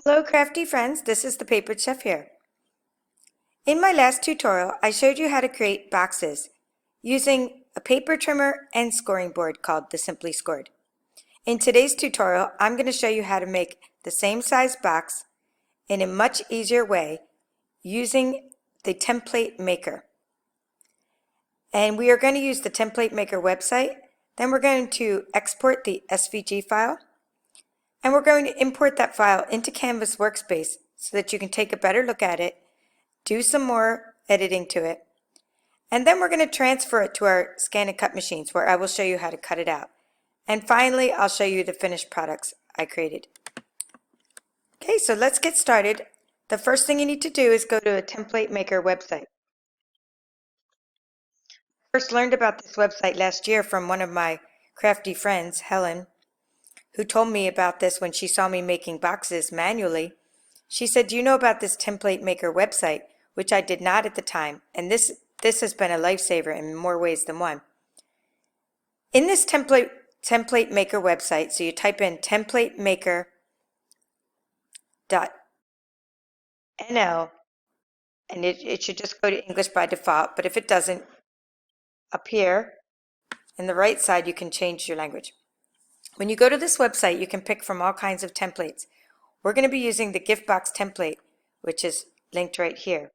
Hello crafty friends, this is the Papered Chef here. In my last tutorial, I showed you how to create boxes using a paper trimmer and scoring board called the Simply Scored. In today's tutorial, I'm going to show you how to make the same size box in a much easier way using the template maker. And we are going to use the template maker website. Then we're going to export the SVG file. And we're going to import that file into Canvas Workspace so that you can take a better look at it, do some more editing to it, and then we're going to transfer it to our ScanNCut machines where I will show you how to cut it out. And finally, I'll show you the finished products I created. Okay, so let's get started. The first thing you need to do is go to a template maker website. First learned about this website last year from one of my crafty friends, Helen, who told me about this when she saw me making boxes manually. She said, "Do you know about this template maker website?" Which I did not at the time, and this has been a lifesaver in more ways than one. In this template maker website, so you type in templatemaker.nl, and it should just go to English by default, but if it doesn't, up here in the right side you can change your language. When you go to this website, you can pick from all kinds of templates. We're going to be using the gift box template, which is linked right here.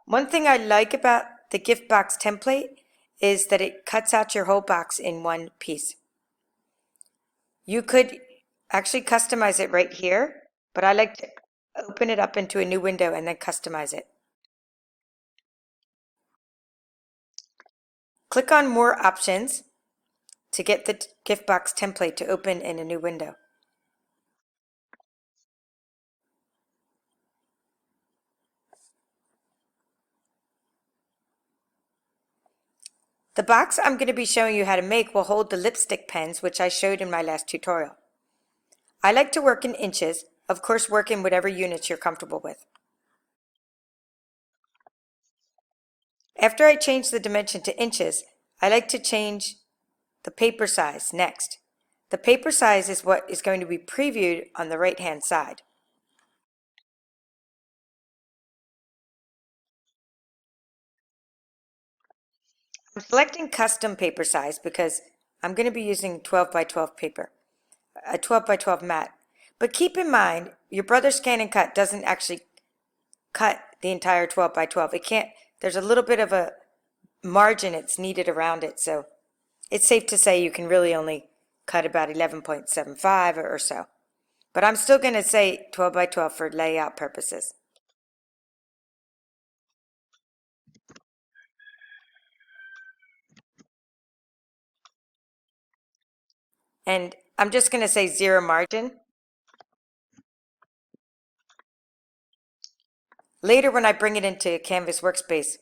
One thing I like about the gift box template is that it cuts out your whole box in one piece. You could actually customize it right here, but I like to open it up into a new window and then customize it. Click on More Options to get the gift box template to open in a new window. The box I'm going to be showing you how to make will hold the lipstick pens, which I showed in my last tutorial. I like to work in inches, of course work in whatever units you're comfortable with. After I change the dimension to inches, I like to change the paper size next. The paper size is what is going to be previewed on the right hand side. I'm selecting custom paper size because I'm going to be using 12 by 12 paper, a 12 by 12 mat. But keep in mind, your Brother ScanNCut doesn't actually cut the entire 12 by 12. It can't, there's a little bit of a margin it's needed around it, so it's safe to say you can really only cut about 11.75 or so. But I'm still going to say 12 by 12 for layout purposes. And I'm just going to say 0 margin. Later when I bring it into Canvas Workspace,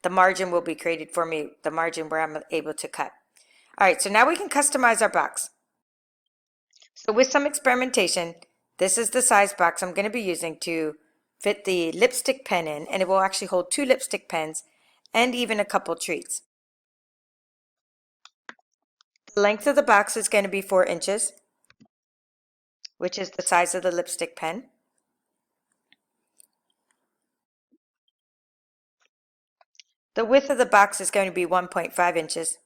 the margin will be created for me, the margin where I'm able to cut. All right, so now we can customize our box. So with some experimentation, this is the size box I'm going to be using to fit the lipstick pen in, and it will actually hold 2 lipstick pens and even a couple treats. The length of the box is going to be 4 inches, which is the size of the lipstick pen. The width of the box is going to be 1.5 inches.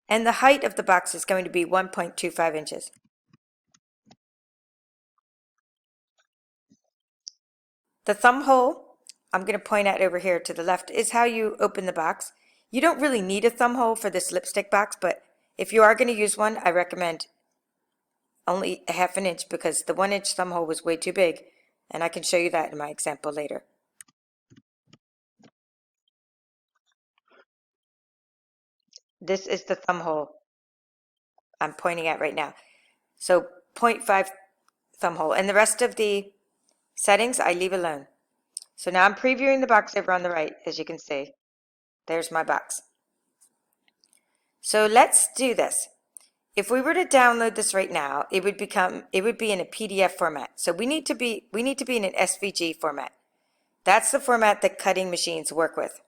And the height of the box is going to be 1.25 inches. The thumb hole, I'm going to point out over here to the left, is how you open the box. You don't really need a thumb hole for this lipstick box, but if you are going to use one, I recommend only a ½ inch because the 1 inch thumb hole was way too big, and I can show you that in my example later. This is the thumb hole I'm pointing at right now. So 0.5 thumb hole, and the rest of the settings I leave alone. So now I'm previewing the box over on the right, as you can see. There's my box. So let's do this. If we were to download this right now, it would be in a PDF format. So we need to be in an SVG format. That's the format that cutting machines work with.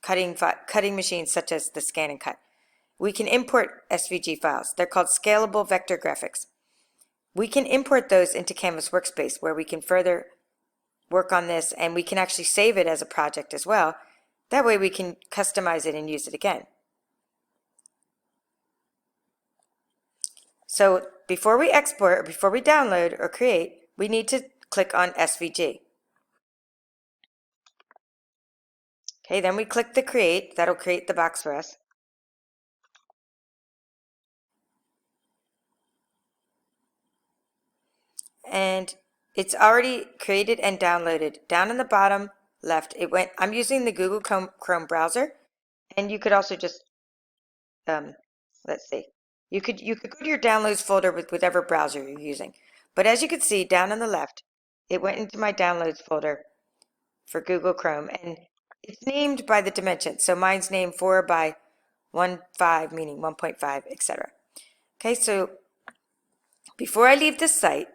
Cutting machines such as the ScanNCut. we can import SVG files. They're called scalable vector graphics. We can import those into Canvas Workspace where we can further work on this, and we can actually save it as a project as well. That way we can customize it and use it again. So before we export, or before we download or create, we need to click on SVG. Okay, then we click the create. That'll create the box for us. And it's already created and downloaded. Down in the bottom left, it went. I'm using the Google Chrome browser, and you could also just let's see. You could go to your downloads folder with whatever browser you're using. But as you can see down on the left, it went into my downloads folder for Google Chrome, and it's named by the dimension. So mine's named 4 by 1.5, meaning 1.5, etc. Okay, so before I leave this site,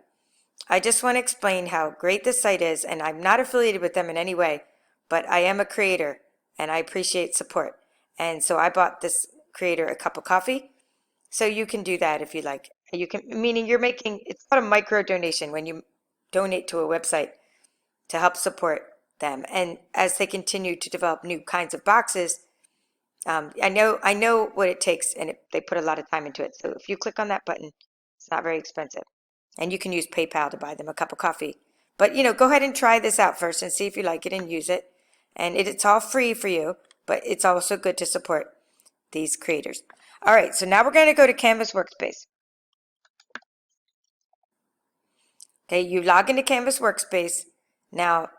I just want to explain how great this site is, and I'm not affiliated with them in any way, but I am a creator and I appreciate support. And so I bought this creator a cup of coffee. So you can do that if you like. You can, meaning you're making, it's not a micro donation when you donate to a website to help support them. And as they continue to develop new kinds of boxes, I know what it takes, and they put a lot of time into it. So if you click on that button, it's not very expensive. And you can use PayPal to buy them a cup of coffee. But, go ahead and try this out first and see if you like it and use it. And it's all free for you, but it's also good to support these creators. All right, so now we're going to go to Canvas Workspace. Okay, you log into Canvas Workspace. Now,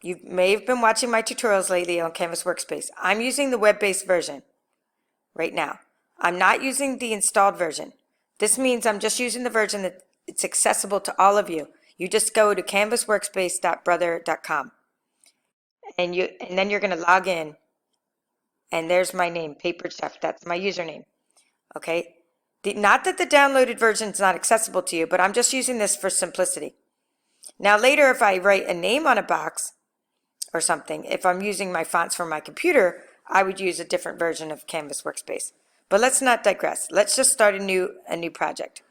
you may have been watching my tutorials lately on Canvas Workspace. I'm using the web-based version right now. I'm not using the installed version. This means I'm just using the version that it's accessible to all of you. You just go to canvasworkspace.brother.com, and then you're going to log in, and there's my name, Paper Chef. That's my username. Okay, not that the downloaded version is not accessible to you, but I'm just using this for simplicity. Now later, if I write a name on a box or something, if I'm using my fonts from my computer, I would use a different version of Canvas Workspace. But let's not digress. Let's just start a new project.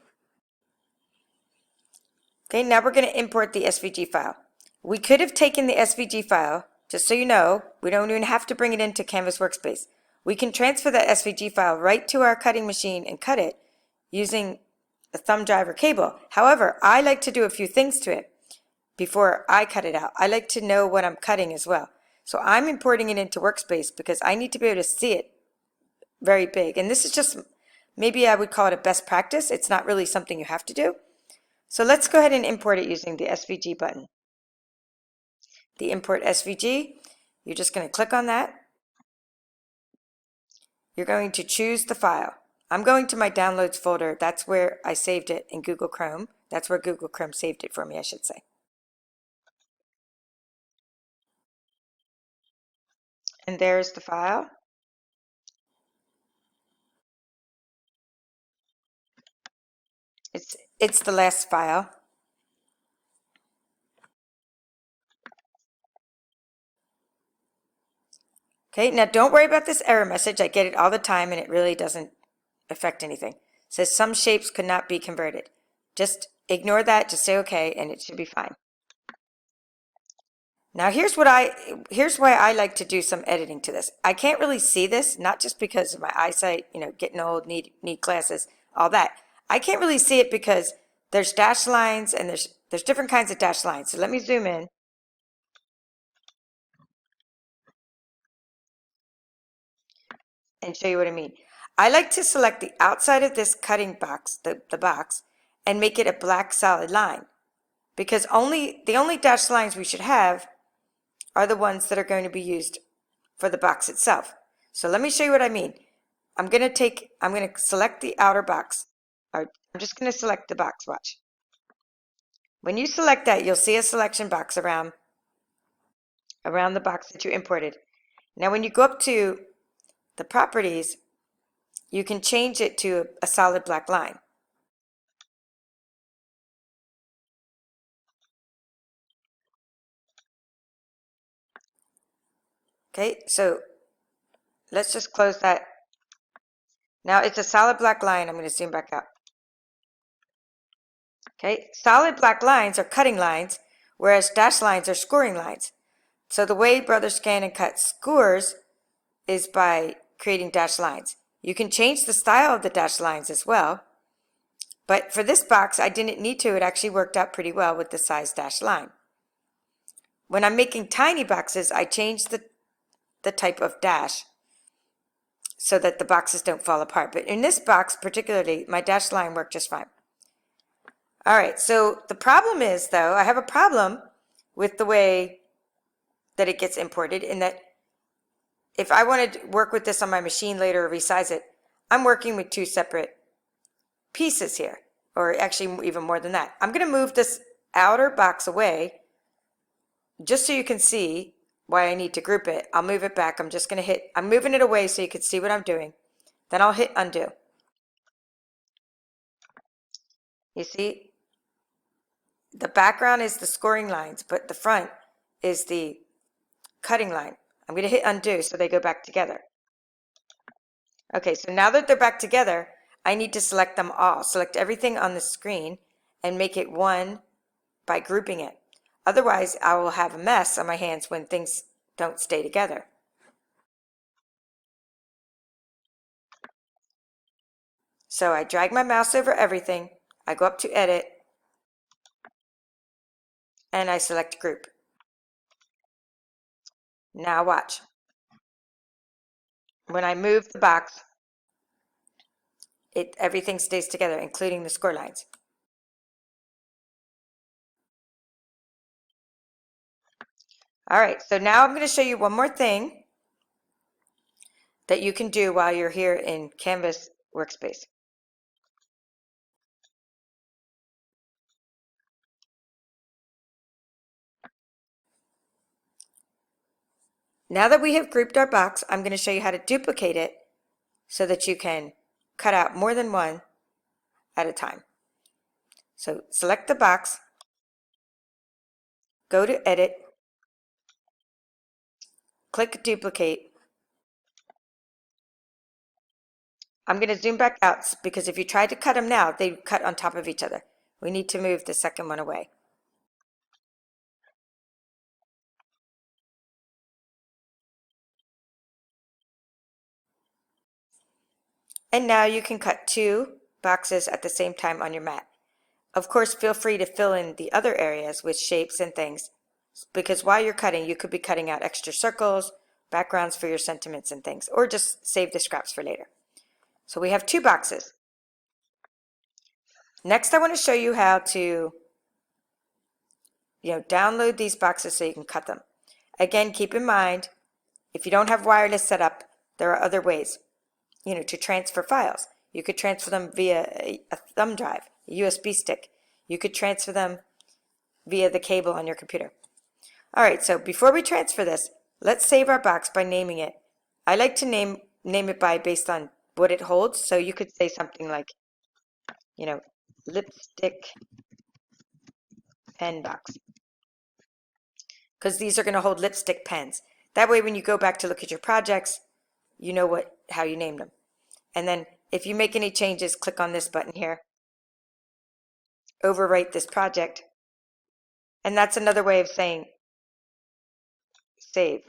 Okay, now we're going to import the SVG file. We could have taken the SVG file, just so you know, we don't even have to bring it into Canvas Workspace. We can transfer that SVG file right to our cutting machine and cut it using a thumb drive or cable. However, I like to do a few things to it before I cut it out. I like to know what I'm cutting as well. So I'm importing it into Workspace because I need to be able to see it very big. And this is just, maybe I would call it a best practice. It's not really something you have to do. So let's go ahead and import it using the SVG button. The import SVG, you're just going to click on that. You're going to choose the file. I'm going to my downloads folder. That's where I saved it in Google Chrome. That's where Google Chrome saved it for me, I should say. And there's the file. It's the last file. Okay, now don't worry about this error message. I get it all the time and it really doesn't affect anything. It says some shapes could not be converted. Just ignore that, just say okay, and it should be fine. Now here's why I like to do some editing to this. I can't really see this, not just because of my eyesight, getting old, need glasses, all that. I can't really see it because there's dashed lines and there's different kinds of dashed lines. So let me zoom in. And show you what I mean. I like to select the outside of this cutting box, the box, and make it a black solid line. Because the only dashed lines we should have are the ones that are going to be used for the box itself. So let me show you what I mean. I'm going to select the outer box. Or I'm just going to select the box, watch. When you select that, you'll see a selection box around the box that you imported. Now when you go up to the properties, you can change it to a solid black line. Okay, so let's just close that. Now it's a solid black line. I'm going to zoom back out. Okay, solid black lines are cutting lines, whereas dashed lines are scoring lines. So the way Brother ScanNCut scores is by creating dashed lines. You can change the style of the dashed lines as well, but for this box I didn't need to. It actually worked out pretty well with the size dashed line. When I'm making tiny boxes, I change the type of dash so that the boxes don't fall apart. But in this box particularly, my dashed line worked just fine. All right, so the problem is, though, I have a problem with the way that it gets imported, in that if I want to work with this on my machine later or resize it, I'm working with two separate pieces here, or actually even more than that. I'm going to move this outer box away just so you can see why I need to group it. I'll move it back. I'm moving it away so you can see what I'm doing. Then I'll hit undo. You see, the background is the scoring lines, but the front is the cutting line. I'm going to hit undo so they go back together. Okay, so now that they're back together, I need to select them all. Select everything on the screen and make it one by grouping it. Otherwise, I will have a mess on my hands when things don't stay together. So I drag my mouse over everything, I go up to Edit, and I select Group. Now watch. When I move the box, everything stays together, including the score lines. All right, so now I'm going to show you one more thing that you can do while you're here in Canvas Workspace. Now that we have grouped our box, I'm going to show you how to duplicate it so that you can cut out more than one at a time. So select the box, go to Edit, click Duplicate. I'm going to zoom back out because if you try to cut them now, they cut on top of each other. We need to move the second one away. And now you can cut two boxes at the same time on your mat. Of course, feel free to fill in the other areas with shapes and things, because while you're cutting, you could be cutting out extra circles, backgrounds for your sentiments and things, or just save the scraps for later. So we have two boxes. Next, I want to show you how to download these boxes so you can cut them. Again, keep in mind, if you don't have wireless set up, there are other ways, to transfer files. You could transfer them via a thumb drive, a USB stick. You could transfer them via the cable on your computer. All right, so before we transfer this, let's save our box by naming it. I like to name it based on what it holds. So you could say something like, lipstick pen box, because these are going to hold lipstick pens. That way, when you go back to look at your projects, you know how you named them. And then if you make any changes, click on this button here, overwrite this project, and that's another way of saying save.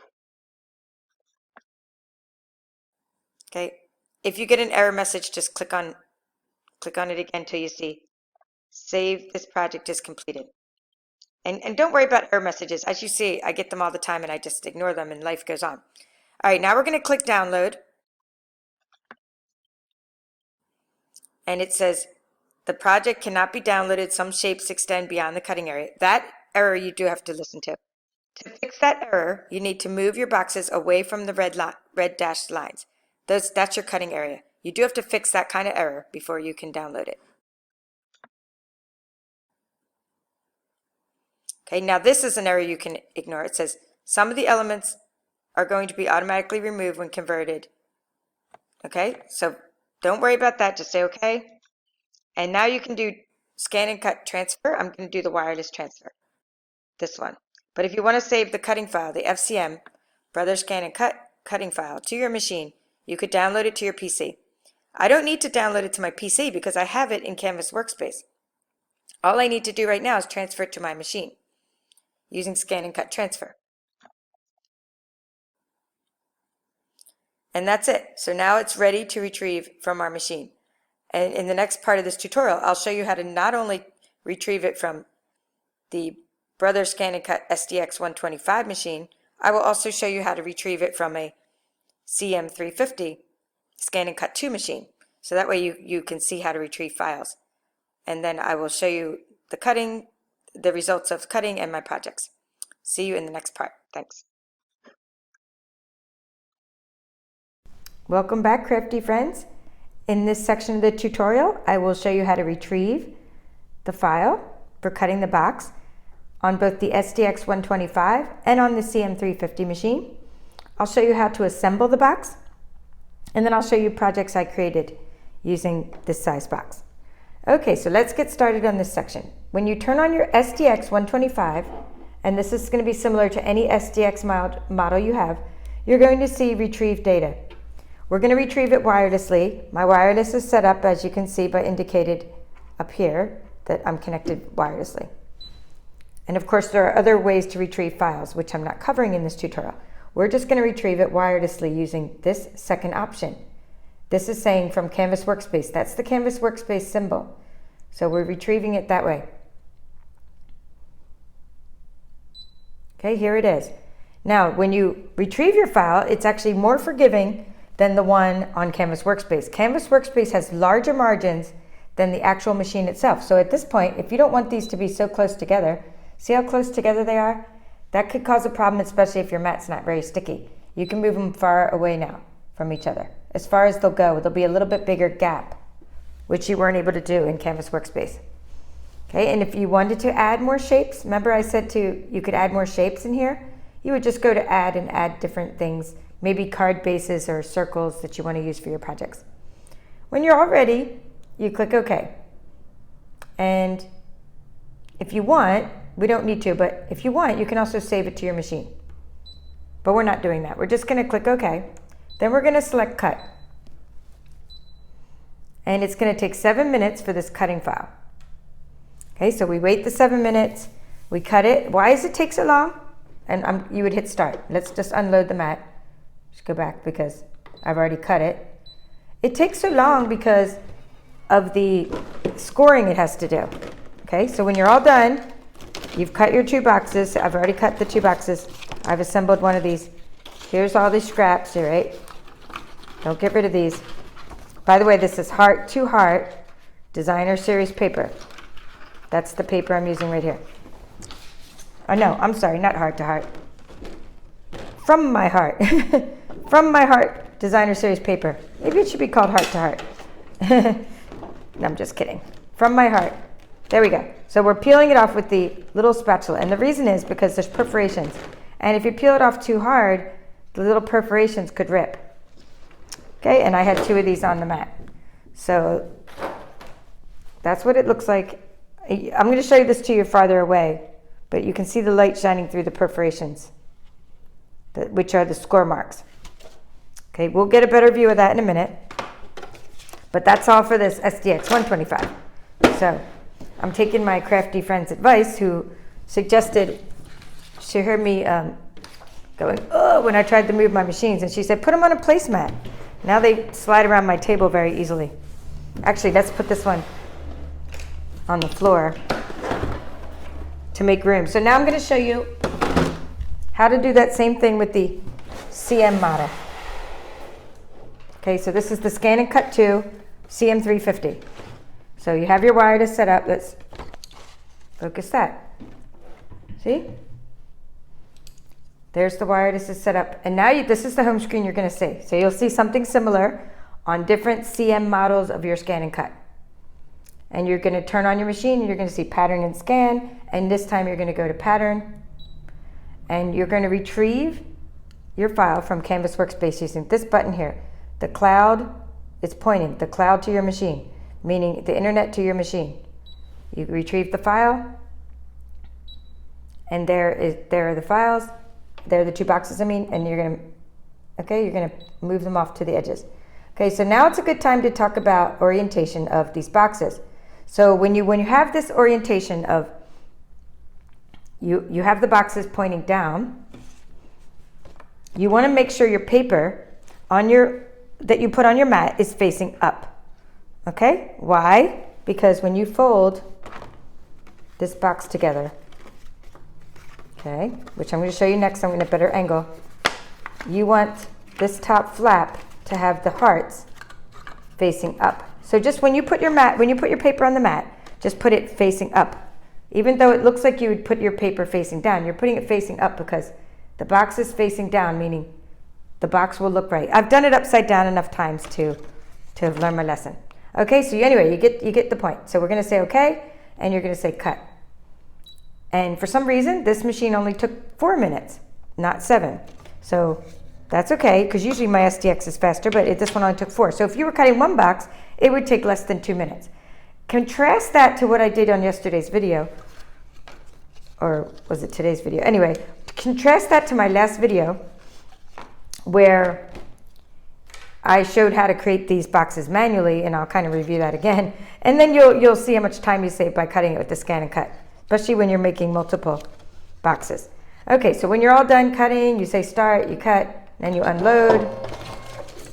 Okay. If you get an error message, just click on it again until you see save this project is completed. And don't worry about error messages. As you see, I get them all the time and I just ignore them and life goes on. All right, now we're going to click download. And it says the project cannot be downloaded. Some shapes extend beyond the cutting area. That error you do have to listen to. To fix that error, you need to move your boxes away from the red dashed lines. That's your cutting area. You do have to fix that kind of error before you can download it. Okay, now this is an error you can ignore. It says some of the elements are going to be automatically removed when converted. Okay, so don't worry about that. Just say okay. And now you can do scan and cut transfer. I'm going to do the wireless transfer, this one. But if you want to save the cutting file, the FCM, Brother ScanNCut cutting file, to your machine, you could download it to your PC. I don't need to download it to my PC because I have it in Canvas Workspace. All I need to do right now is transfer it to my machine using ScanNCut transfer. And that's it. So now it's ready to retrieve from our machine. And in the next part of this tutorial, I'll show you how to not only retrieve it from the Brother ScanNCut SDX 125 machine, I will also show you how to retrieve it from a CM350 ScanNCut 2 machine. So that way you can see how to retrieve files. And then I will show you the cutting, the results of cutting, and my projects. See you in the next part. Thanks. Welcome back, crafty friends. In this section of the tutorial, I will show you how to retrieve the file for cutting the box on both the SDX 125 and on the CM350 machine. I'll show you how to assemble the box, and then I'll show you projects I created using this size box. Okay, so let's get started on this section. When you turn on your SDX 125, and this is going to be similar to any SDX model you have, you're going to see retrieve data. We're going to retrieve it wirelessly. My wireless is set up, as you can see, by indicated up here that I'm connected wirelessly. And of course, there are other ways to retrieve files, which I'm not covering in this tutorial. We're just going to retrieve it wirelessly using this second option. This is saying from Canvas Workspace. That's the Canvas Workspace symbol. So we're retrieving it that way. Okay, here it is. Now, when you retrieve your file, it's actually more forgiving than the one on Canvas Workspace. Canvas Workspace has larger margins than the actual machine itself. So at this point, if you don't want these to be so close together, see how close together they are? That could cause a problem, especially if your mat's not very sticky. You can move them far away now from each other. As far as they'll go, there'll be a little bit bigger gap, which you weren't able to do in Canvas Workspace. Okay, and if you wanted to add more shapes, remember I said you could add more shapes in here? You would just go to add and add different things, maybe card bases or circles that you want to use for your projects. When you're all ready, you click OK. And if you want, we don't need to, but if you want, you can also save it to your machine. But we're not doing that. We're just going to click OK. Then we're going to select Cut. And it's going to take 7 minutes for this cutting file. Okay, so we wait the 7 minutes, we cut it. Why does it take so long? And you would hit Start. Let's just unload the mat. Just go back because I've already cut it. It takes so long because of the scoring it has to do. Okay, so when you're all done, you've cut your 2 boxes. I've already cut the 2 boxes. I've assembled one of these. Here's all these scraps here, right? Don't get rid of these. By the way, this is Heart to Heart Designer Series paper. That's the paper I'm using right here. Oh no, I'm sorry, not Heart to Heart. From My Heart. From My Heart Designer Series paper. Maybe it should be called Heart to Heart. No, I'm just kidding. From My Heart. There we go. So we're peeling it off with the little spatula. And the reason is because there's perforations. And if you peel it off too hard, the little perforations could rip. Okay, and I had 2 of these on the mat. So that's what it looks like. I'm going to show you this to you farther away, but you can see the light shining through the perforations, which are the score marks. Okay, we'll get a better view of that in a minute, but that's all for this SDX 125. So I'm taking my crafty friend's advice, who suggested, she heard me going, oh, when I tried to move my machines, and she said, put them on a placemat. Now they slide around my table very easily. Actually, let's put this one on the floor to make room. So now I'm going to show you how to do that same thing with the CM model. Okay, so this is the ScanNCut 2 CM350. So you have your wireless set up. Let's focus that. See? There's the wireless is set up. And now this is the home screen you're going to see. So you'll see something similar on different CM models of your ScanNCut. And you're going to turn on your machine, and you're going to see Pattern and Scan. And this time you're going to go to Pattern. And you're going to retrieve your file from Canvas Workspace using this button here. The cloud is pointing, the cloud to your machine, meaning the internet to your machine. You retrieve the file, and there are the files. There are the 2 boxes, and you're going to move them off to the edges. Okay, so now it's a good time to talk about orientation of these boxes. So when you have this orientation of you have the boxes pointing down, you want to make sure your paper that you put on your mat is facing up. Okay? Why? Because when you fold this box together, okay, which I'm going to show you next, I'm going to better angle. You want this top flap to have the hearts facing up. So just when you put your paper on the mat, just put it facing up. Even though it looks like you would put your paper facing down, you're putting it facing up because the box is facing down, meaning the box will look right. I've done it upside down enough times to have learned my lesson. Okay, so anyway, you get the point. So we're going to say okay, and you're going to say cut. And for some reason, this machine only took 4 minutes, not 7. So that's okay, because usually my SDX is faster, but this one only took 4. So if you were cutting one box, it would take less than 2 minutes. Contrast that to what I did on yesterday's video, or was it today's video? Anyway, contrast that to my last video where I showed how to create these boxes manually, and I'll kind of review that again. And then you'll see how much time you save by cutting it with the ScanNCut, especially when you're making multiple boxes. Okay, so when you're all done cutting, you say start, you cut, then you unload.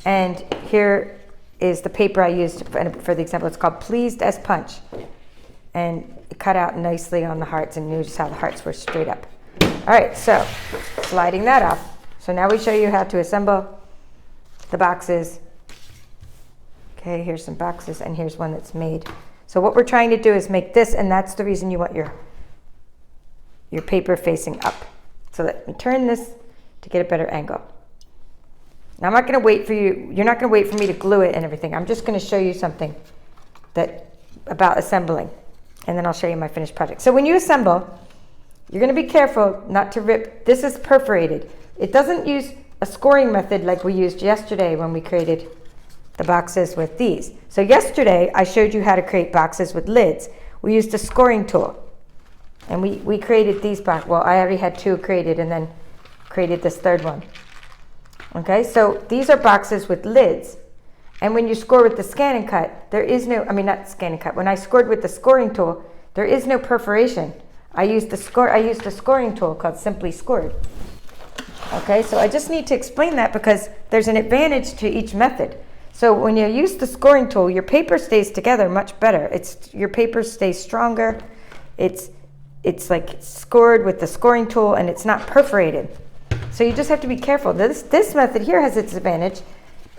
And here is the paper I used for the example. It's called Pleased as Punch. And it cut out nicely on the hearts, and notice how the hearts were straight up. All right, so sliding that off. So now we show you how to assemble the boxes. Okay, here's some boxes, and here's one that's made. So what we're trying to do is make this, and that's the reason you want your paper facing up. So let me turn this to get a better angle. Now I'm not going to wait for you. You're not going to wait for me to glue it and everything. I'm just going to show you something about assembling, and then I'll show you my finished project. So when you assemble, you're going to be careful not to rip. This is perforated. It doesn't use a scoring method like we used yesterday when we created the boxes with these. So yesterday I showed you how to create boxes with lids. We used a scoring tool, and we created these boxes. Well, I already had 2 created and then created this 3rd one. Okay, so these are boxes with lids. And when you score with the ScanNCut, there is no, not ScanNCut. When I scored with the scoring tool, there is no perforation. I used a scoring tool called Simply Scored. Okay, so I just need to explain that because there's an advantage to each method. So when you use the scoring tool, your paper stays together much better. Your paper stays stronger. It's like scored with the scoring tool, and it's not perforated. So you just have to be careful. This method here has its advantage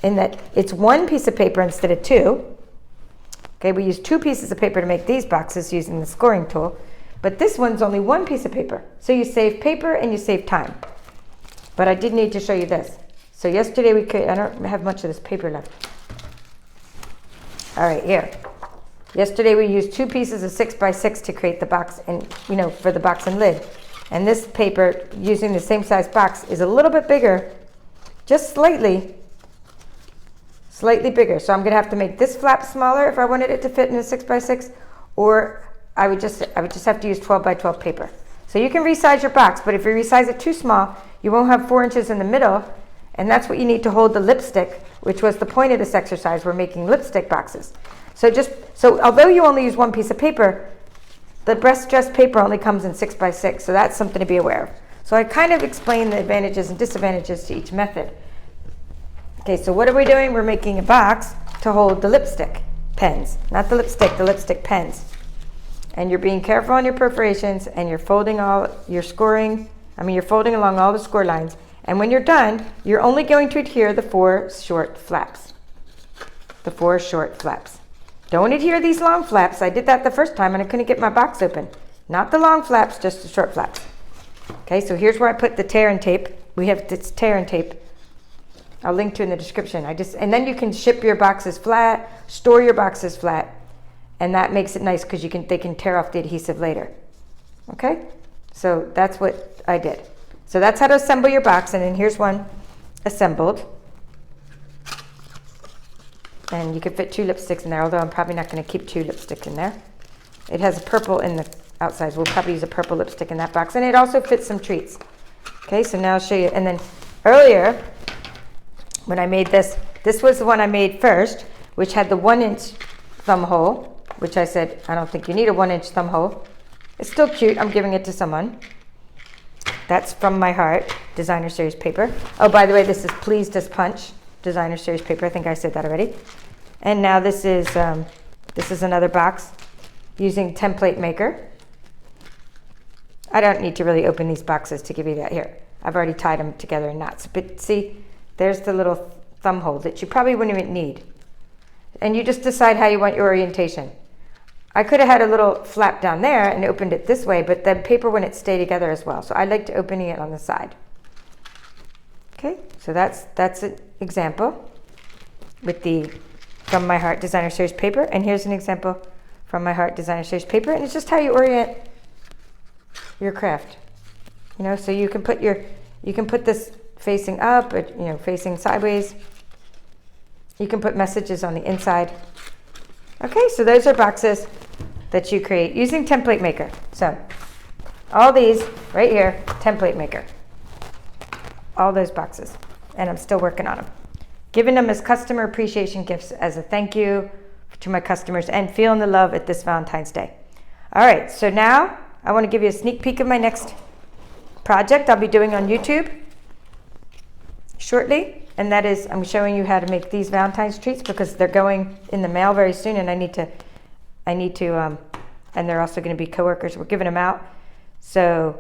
in that it's 1 piece of paper instead of 2. Okay, we use 2 pieces of paper to make these boxes using the scoring tool, but this one's only 1 piece of paper. So you save paper and you save time. But I did need to show you this. So yesterday I don't have much of this paper left. All right, here. Yesterday we used 2 pieces of 6x6 to create the box, and for the box and lid. And this paper, using the same size box, is a little bit bigger, just slightly bigger. So I'm going to have to make this flap smaller if I wanted it to fit in a 6x6, or I would just have to use 12x12 paper. So you can resize your box, but if you resize it too small, you won't have 4 inches in the middle, and that's what you need to hold the lipstick, which was the point of this exercise. We're making lipstick boxes. So although you only use 1 piece of paper, the breast dress paper only comes in 6x6, so that's something to be aware of. So I kind of explained the advantages and disadvantages to each method. Okay, so what are we doing? We're making a box to hold the lipstick pens, not the lipstick pens. And you're being careful on your perforations, and you're folding you're folding along all the score lines. And when you're done, you're only going to adhere the 4 short flaps. The 4 short flaps. Don't adhere these long flaps. I did that the first time and I couldn't get my box open. Not the long flaps, just the short flaps. Okay, so here's where I put the tear and tape. We have this tear and tape. I'll link to in the description. And then you can ship your boxes flat, store your boxes flat, and that makes it nice because they can tear off the adhesive later. Okay, so that's what I did. So that's how to assemble your box, and then here's one assembled. And you can fit 2 lipsticks in there, although I'm probably not going to keep 2 lipsticks in there. It has a purple in the outside, so we'll probably use a purple lipstick in that box. And it also fits some treats. Okay, so now I'll show you. And then earlier, when I made this This was the one I made first, which had the 1-inch thumb hole, which I said, I don't think you need a 1-inch thumb hole. It's still cute. I'm giving it to someone. That's From My Heart, Designer Series paper. Oh, by the way, this is Pleased as Punch, Designer Series paper. I think I said that already. And now this is another box using Template Maker. I don't need to really open these boxes to give you that here. I've already tied them together in knots. But see, there's the little thumb hole that you probably wouldn't even need. And you just decide how you want your orientation. I could have had a little flap down there and opened it this way, but the paper wouldn't stay together as well. So I like to opening it on the side. Okay, so that's an example with the From My Heart Designer Series paper. And here's an example From My Heart Designer Series paper. And it's just how you orient your craft. You know, so you can put this facing up, or, you know, facing sideways. You can put messages on the inside. Okay, so those are boxes that you create using Template Maker. So all these right here, Template Maker. All those boxes. And I'm still working on them. Giving them as customer appreciation gifts as a thank you to my customers and feeling the love at this Valentine's Day. All right, so now I want to give you a sneak peek of my next project I'll be doing on YouTube shortly. And that is, I'm showing you how to make these Valentine's treats because they're going in the mail very soon, and I need to, and they're also going to be coworkers. We're giving them out. So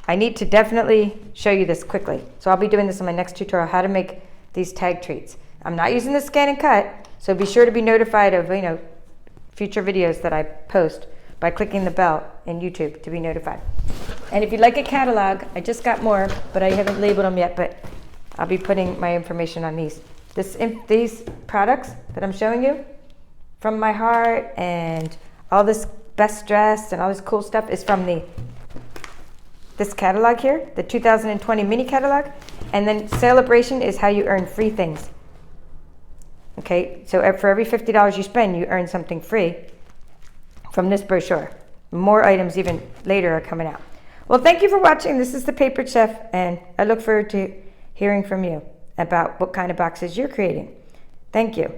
I need to definitely show you this quickly. So I'll be doing this in my next tutorial, how to make these tag treats. I'm not using the Scan and Cut, so be sure to be notified of, you know, future videos that I post by clicking the bell in YouTube to be notified. And if you'd like a catalog, I just got more, but I haven't labeled them yet, but I'll be putting my information on these. These products that I'm showing you, From My Heart, and all this Best Dressed and all this cool stuff is from this catalog here, the 2020 mini catalog. And then Celebration is how you earn free things. Okay, so for every $50 you spend, you earn something free from this brochure. More items even later are coming out. Well, thank you for watching. This is the Papered Chef, and I look forward to hearing from you about what kind of boxes you're creating. Thank you.